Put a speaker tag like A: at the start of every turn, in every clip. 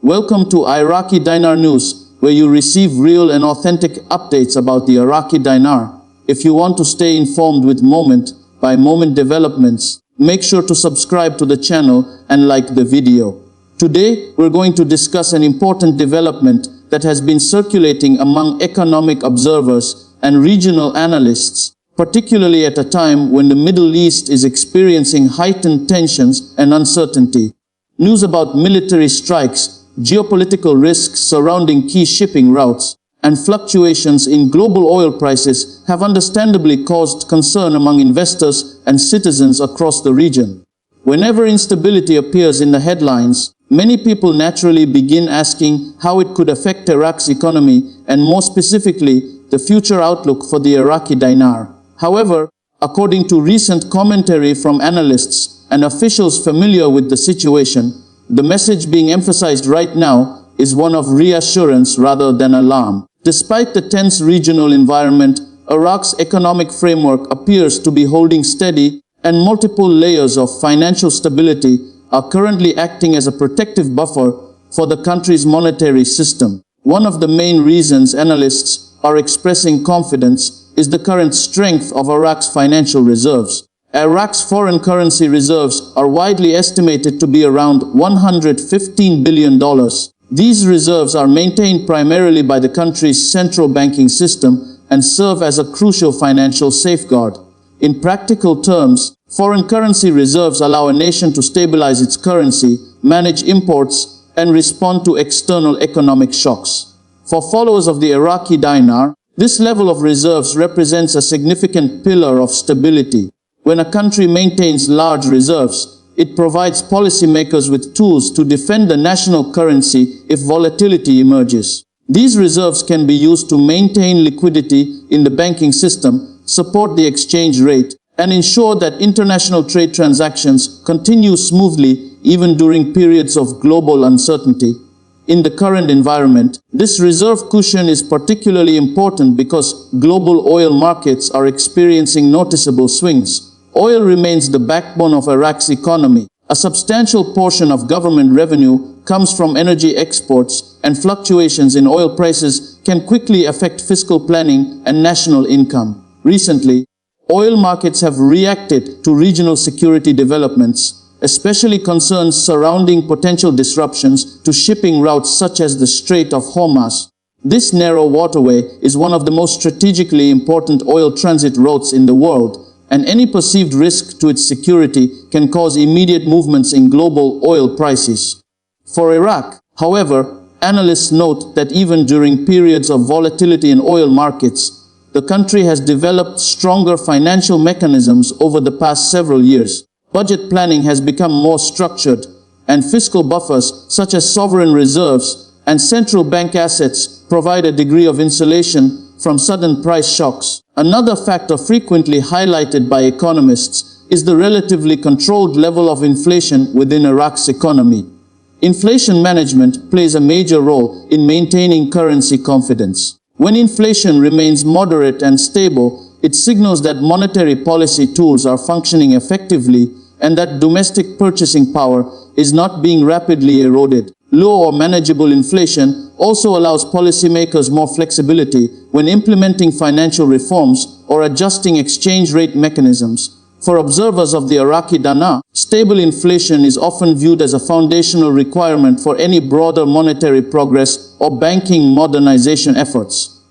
A: Welcome to Iraqi Dinar News, where you receive real and authentic updates about the Iraqi Dinar. If you want to stay informed with moment-by-moment developments, make sure to subscribe to the channel and like the video. Today, we're going to discuss an important development that has been circulating among economic observers and regional analysts, particularly at a time when the Middle East is experiencing heightened tensions and uncertainty. News about military strikes, geopolitical risks surrounding key shipping routes, and fluctuations in global oil prices have understandably caused concern among investors and citizens across the region. Whenever instability appears in the headlines, many people naturally begin asking how it could affect Iraq's economy and more specifically, the future outlook for the Iraqi dinar. However, according to recent commentary from analysts and officials familiar with the situation, the message being emphasized right now is one of reassurance rather than alarm. Despite the tense regional environment, Iraq's economic framework appears to be holding steady, and multiple layers of financial stability are currently acting as a protective buffer for the country's monetary system. One of the main reasons analysts are expressing confidence is the current strength of Iraq's financial reserves. Iraq's foreign currency reserves are widely estimated to be around $115 billion. These reserves are maintained primarily by the country's central banking system and serve as a crucial financial safeguard. In practical terms, foreign currency reserves allow a nation to stabilize its currency, manage imports, and respond to external economic shocks. For followers of the Iraqi dinar, this level of reserves represents a significant pillar of stability. When a country maintains large reserves, it provides policymakers with tools to defend the national currency if volatility emerges. These reserves can be used to maintain liquidity in the banking system, support the exchange rate, and ensure that international trade transactions continue smoothly even during periods of global uncertainty. In the current environment, this reserve cushion is particularly important because global oil markets are experiencing noticeable swings. Oil remains the backbone of Iraq's economy. A substantial portion of government revenue comes from energy exports, and fluctuations in oil prices can quickly affect fiscal planning and national income. Recently, oil markets have reacted to regional security developments, especially concerns surrounding potential disruptions to shipping routes such as the Strait of Hormuz. This narrow waterway is one of the most strategically important oil transit routes in the world, and any perceived risk to its security can cause immediate movements in global oil prices. For Iraq, however, analysts note that even during periods of volatility in oil markets, the country has developed stronger financial mechanisms over the past several years. Budget planning has become more structured, and fiscal buffers such as sovereign reserves and central bank assets provide a degree of insulation from sudden price shocks. Another factor frequently highlighted by economists is the relatively controlled level of inflation within Iraq's economy. Inflation management plays a major role in maintaining currency confidence. When inflation remains moderate and stable, it signals that monetary policy tools are functioning effectively and that domestic purchasing power is not being rapidly eroded. Low or manageable inflation also allows policymakers more flexibility when implementing financial reforms or adjusting exchange rate mechanisms. For observers of the Iraqi dinar, stable inflation is often viewed as a foundational requirement for any broader monetary progress or banking modernization efforts.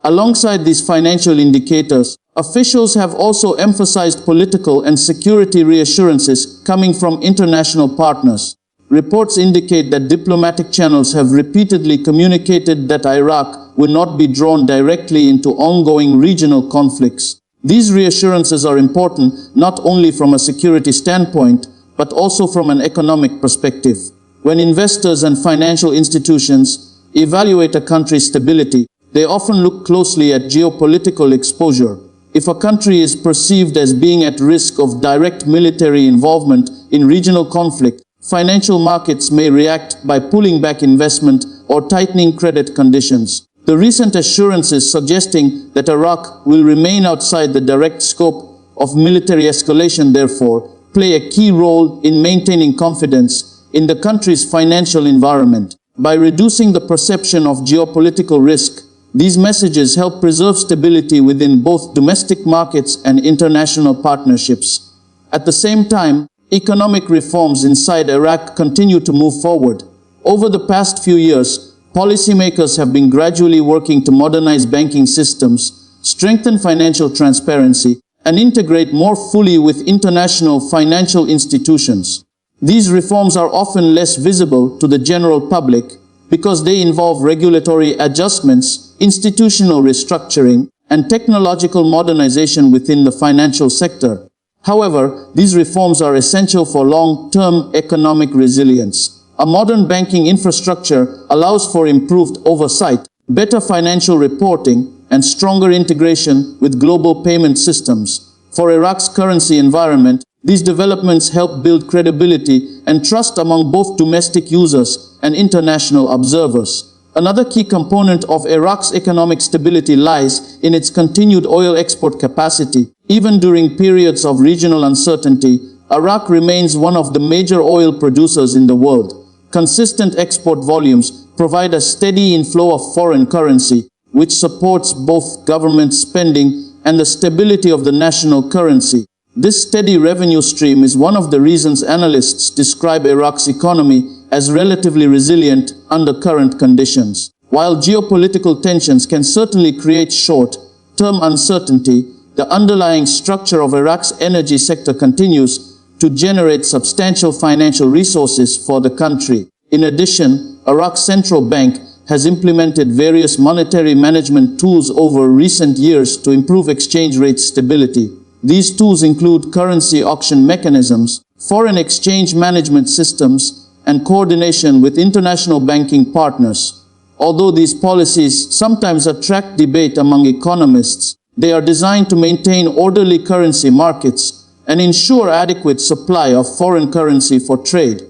A: Alongside these financial indicators, officials have also emphasized political and security reassurances coming from international partners. Reports indicate that diplomatic channels have repeatedly communicated that Iraq will not be drawn directly into ongoing regional conflicts. These reassurances are important not only from a security standpoint, but also from an economic perspective. When investors and financial institutions evaluate a country's stability, they often look closely at geopolitical exposure. If a country is perceived as being at risk of direct military involvement in regional conflict, financial markets may react by pulling back investment or tightening credit conditions. The recent assurances suggesting that Iraq will remain outside the direct scope of military escalation, therefore, play a key role in maintaining confidence in the country's financial environment. By reducing the perception of geopolitical risk, these messages help preserve stability within both domestic markets and international partnerships. At the same time, economic reforms inside Iraq continue to move forward. Over the past few years, policymakers have been gradually working to modernize banking systems, strengthen financial transparency, and integrate more fully with international financial institutions. These reforms are often less visible to the general public because they involve regulatory adjustments, institutional restructuring, and technological modernization within the financial sector. However, these reforms are essential for long-term economic resilience. A modern banking infrastructure allows for improved oversight, better financial reporting, and stronger integration with global payment systems. For Iraq's currency environment, these developments help build credibility and trust among both domestic users and international observers. Another key component of Iraq's economic stability lies in its continued oil export capacity. Even during periods of regional uncertainty, Iraq remains one of the major oil producers in the world. Consistent export volumes provide a steady inflow of foreign currency, which supports both government spending and the stability of the national currency. This steady revenue stream is one of the reasons analysts describe Iraq's economy as relatively resilient under current conditions. While geopolitical tensions can certainly create short-term uncertainty, the underlying structure of Iraq's energy sector continues to generate substantial financial resources for the country. In addition, Iraq's central bank has implemented various monetary management tools over recent years to improve exchange rate stability. These tools include currency auction mechanisms, foreign exchange management systems, and coordination with international banking partners. Although these policies sometimes attract debate among economists, they are designed to maintain orderly currency markets and ensure adequate supply of foreign currency for trade.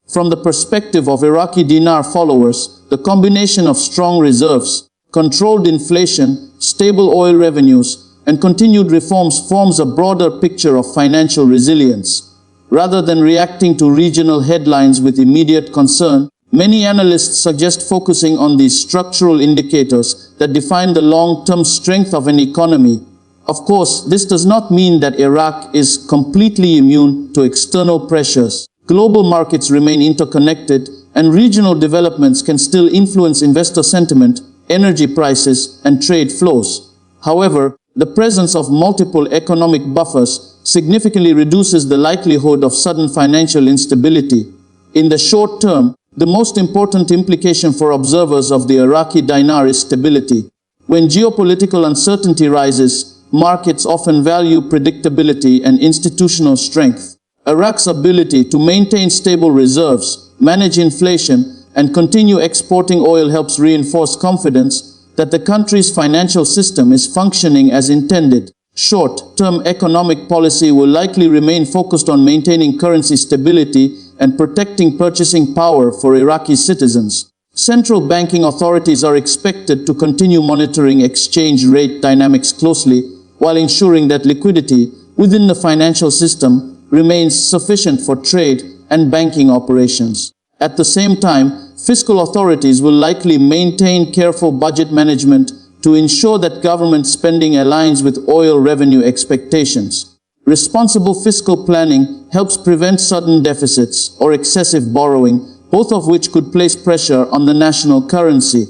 A: From the perspective of Iraqi Dinar followers, the combination of strong reserves, controlled inflation, stable oil revenues, and continued reforms forms a broader picture of financial resilience. Rather than reacting to regional headlines with immediate concern, many analysts suggest focusing on these structural indicators that define the long-term strength of an economy. Of course, this does not mean that Iraq is completely immune to external pressures. Global markets remain interconnected, and regional developments can still influence investor sentiment, energy prices, and trade flows. However, the presence of multiple economic buffers significantly reduces the likelihood of sudden financial instability. In the short term, the most important implication for observers of the Iraqi dinar is stability. When geopolitical uncertainty rises, markets often value predictability and institutional strength. Iraq's ability to maintain stable reserves, manage inflation, and continue exporting oil helps reinforce confidence that the country's financial system is functioning as intended. Short-term economic policy will likely remain focused on maintaining currency stability and protecting purchasing power for Iraqi citizens. Central banking authorities are expected to continue monitoring exchange rate dynamics closely while ensuring that liquidity within the financial system remains sufficient for trade and banking operations. At the same time, fiscal authorities will likely maintain careful budget management to ensure that government spending aligns with oil revenue expectations. Responsible fiscal planning helps prevent sudden deficits or excessive borrowing, both of which could place pressure on the national currency.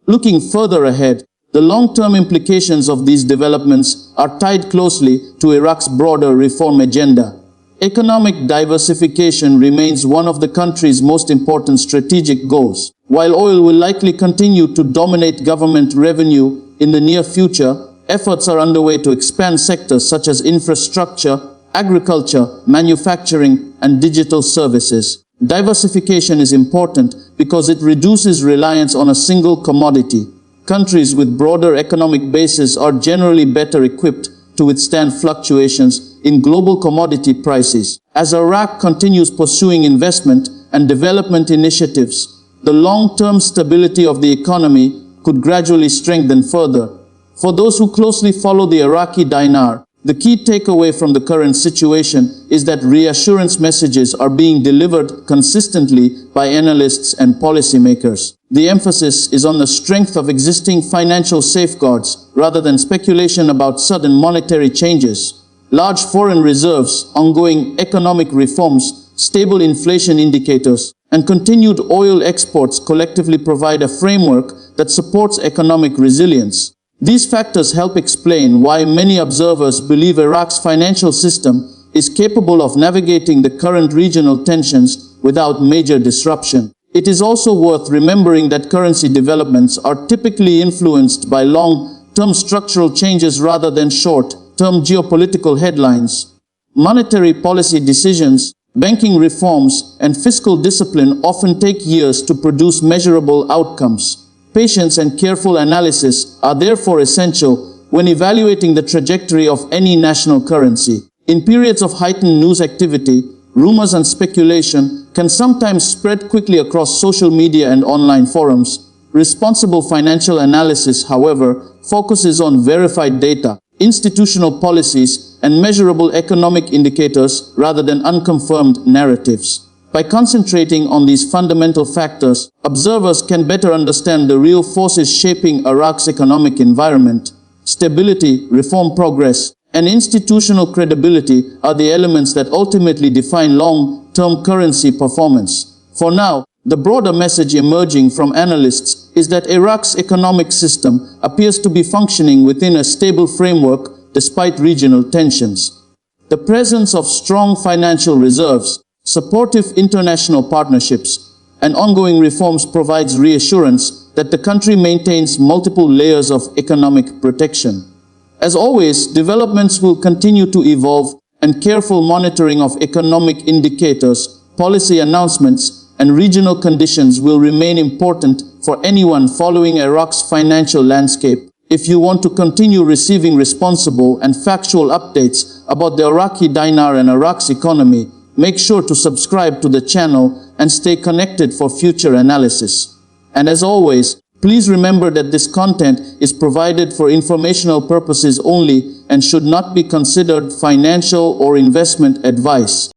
A: Looking further ahead, the long-term implications of these developments are tied closely to Iraq's broader reform agenda. Economic diversification remains one of the country's most important strategic goals. While oil will likely continue to dominate government revenue in the near future, efforts are underway to expand sectors such as infrastructure, agriculture, manufacturing, and digital services. Diversification is important because it reduces reliance on a single commodity. Countries with broader economic bases are generally better equipped to withstand fluctuations in global commodity prices. As Iraq continues pursuing investment and development initiatives, the long-term stability of the economy could gradually strengthen further. For those who closely follow the Iraqi dinar, The key takeaway from the current situation is that reassurance messages are being delivered consistently by analysts and policymakers. The emphasis is on the strength of existing financial safeguards rather than speculation about sudden monetary changes. Large foreign reserves, ongoing economic reforms, stable inflation indicators, and continued oil exports collectively provide a framework that supports economic resilience. These factors help explain why many observers believe Iraq's financial system is capable of navigating the current regional tensions without major disruption. It is also worth remembering that currency developments are typically influenced by long-term structural changes rather than short-term geopolitical headlines. Monetary policy decisions, banking reforms, and fiscal discipline often take years to produce measurable outcomes. Patience and careful analysis are therefore essential when evaluating the trajectory of any national currency. In periods of heightened news activity, rumors and speculation can sometimes spread quickly across social media and online forums. Responsible financial analysis, however, focuses on verified data, institutional policies, and measurable economic indicators rather than unconfirmed narratives. By concentrating on these fundamental factors, observers can better understand the real forces shaping Iraq's economic environment. Stability, reform progress, and institutional credibility are the elements that ultimately define long-term currency performance. For now, the broader message emerging from analysts is that Iraq's economic system appears to be functioning within a stable framework despite regional tensions. The presence of strong financial reserves, supportive international partnerships, and ongoing reforms provides reassurance that the country maintains multiple layers of economic protection. As always, developments will continue to evolve, and careful monitoring of economic indicators, policy announcements, and regional conditions will remain important for anyone following Iraq's financial landscape. If you want to continue receiving responsible and factual updates about the Iraqi dinar and Iraq's economy, make sure to subscribe to the channel and stay connected for future analysis. And as always, please remember that this content is provided for informational purposes only and should not be considered financial or investment advice.